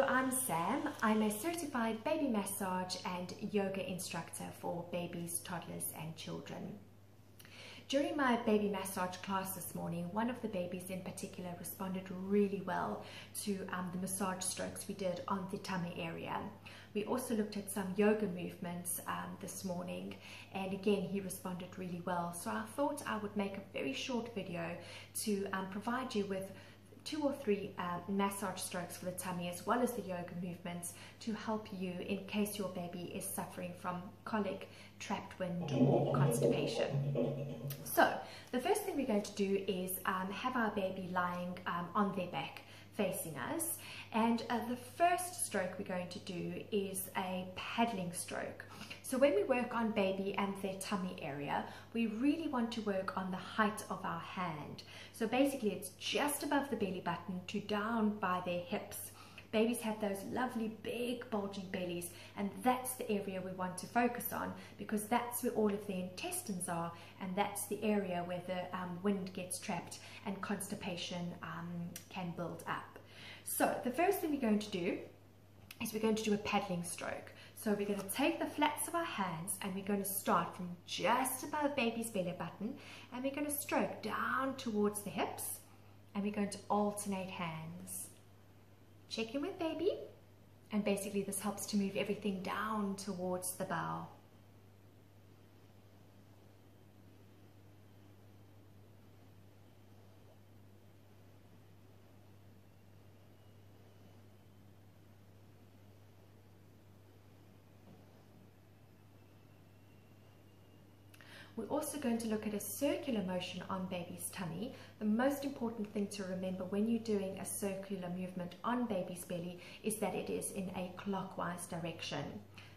I'm Sam. I'm a certified baby massage and yoga instructor for babies, toddlers and children. During my baby massage class this morning, one of the babies in particular responded really well to the massage strokes we did on the tummy area. We also looked at some yoga movements this morning, and again he responded really well. So I thought I would make a very short video to provide you with 2 or 3 massage strokes for the tummy, as well as the yoga movements, to help you in case your baby is suffering from colic, trapped wind or constipation. So the first thing we're going to do is have our baby lying on their back facing us, and the first stroke we're going to do is a paddling stroke. So when we work on baby and their tummy area, we really want to work on the height of our hand. So basically it's just above the belly button to down by their hips. Babies have those lovely big bulging bellies, and that's the area we want to focus on, because that's where all of the intestines are, and that's the area where the wind gets trapped and constipation can build up. So the first thing we're going to do is we're going to do a paddling stroke. So we're going to take the flats of our hands and we're going to start from just above baby's belly button, and we're going to stroke down towards the hips, and we're going to alternate hands. Check in with baby, and basically this helps to move everything down towards the bowel. We're also going to look at a circular motion on baby's tummy. The most important thing to remember when you're doing a circular movement on baby's belly is that it is in a clockwise direction.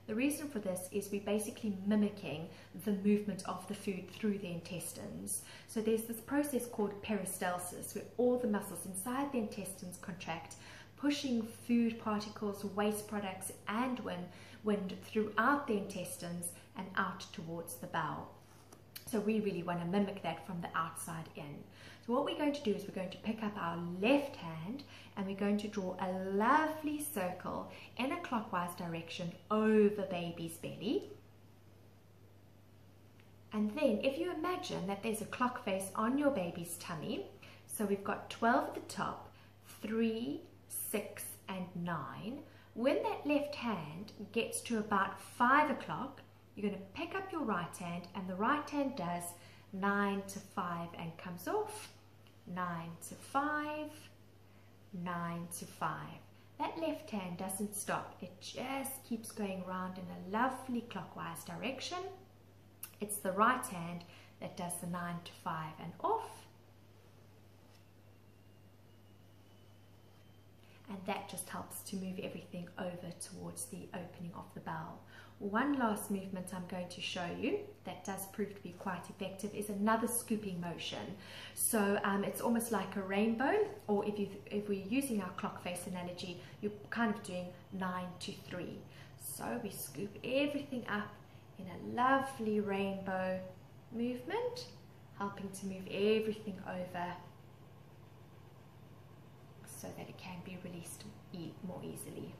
The reason for this is we're basically mimicking the movement of the food through the intestines. So there's this process called peristalsis, where all the muscles inside the intestines contract, pushing food particles, waste products and wind throughout the intestines and out towards the bowel. So we really want to mimic that from the outside in. So what we're going to do is we're going to pick up our left hand and we're going to draw a lovely circle in a clockwise direction over baby's belly. And then if you imagine that there's a clock face on your baby's tummy, so we've got 12 at the top, 3, 6 and 9. When that left hand gets to about 5 o'clock, you're going to pick up your right hand, and the right hand does 9 to 5 and comes off, 9 to 5, 9 to 5. That left hand doesn't stop, it just keeps going around in a lovely clockwise direction. It's the right hand that does the 9 to 5 and off. And that just helps to move everything over towards the opening of the bowel. One last movement I'm going to show you that does prove to be quite effective is another scooping motion. So it's almost like a rainbow, or if we're using our clock face analogy, you're kind of doing 9 to 3. So we scoop everything up in a lovely rainbow movement, helping to move everything over so that it can be released more easily.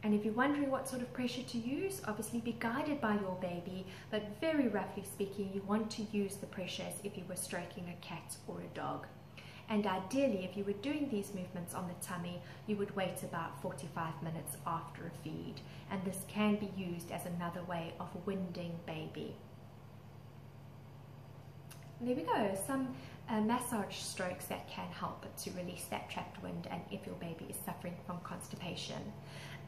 And if you're wondering what sort of pressure to use, obviously be guided by your baby, but very roughly speaking, you want to use the pressure as if you were stroking a cat or a dog. And ideally, if you were doing these movements on the tummy, you would wait about 45 minutes after a feed. And this can be used as another way of winding baby. And there we go, some massage strokes that can help to release that trapped wind, and if your baby is suffering from constipation.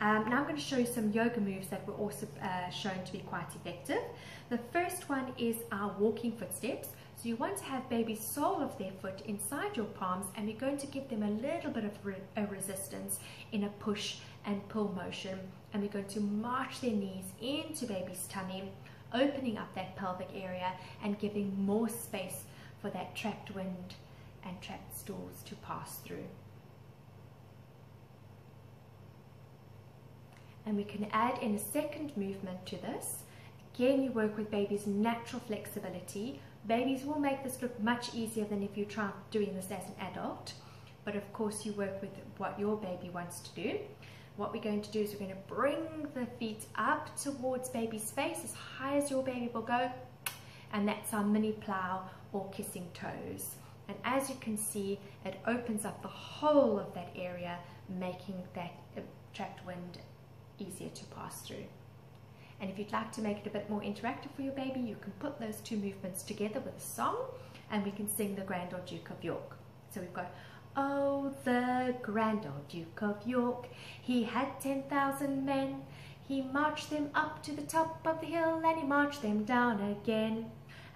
Now I'm going to show you some yoga moves that were also shown to be quite effective. The first one is our walking footsteps. So you want to have baby's sole of their foot inside your palms, and we're going to give them a little bit of a resistance in a push and pull motion, and we're going to march their knees into baby's tummy, opening up that pelvic area and giving more space for that trapped wind and trapped stools to pass through. And we can add in a second movement to this. Again, you work with baby's natural flexibility. Babies will make this look much easier than if you try doing this as an adult. but of course you work with what your baby wants to do. What we're going to do is we're going to bring the feet up towards baby's face as high as your baby will go, and that's our mini plow or kissing toes. And as you can see, it opens up the whole of that area, making that trapped wind easier to pass through. And if you'd like to make it a bit more interactive for your baby, you can put those two movements together with a song, and we can sing the Grand Old Duke of York. So we've got, oh, the Grand Old Duke of York, he had 10,000 men. He marched them up to the top of the hill, and he marched them down again.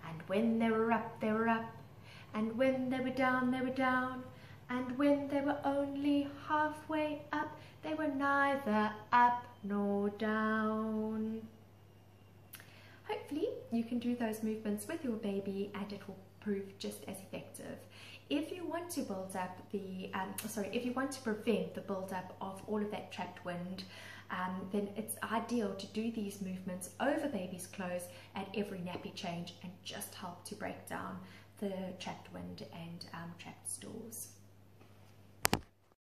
And when they were up, they were up. And when they were down, they were down. And when they were only halfway up, they were neither up nor down. Hopefully you can do those movements with your baby and it will prove just as effective. If you want to build up the, if you want to prevent the build-up of all of that trapped wind, then it's ideal to do these movements over baby's clothes at every nappy change and just help to break down the trapped wind and trapped stools.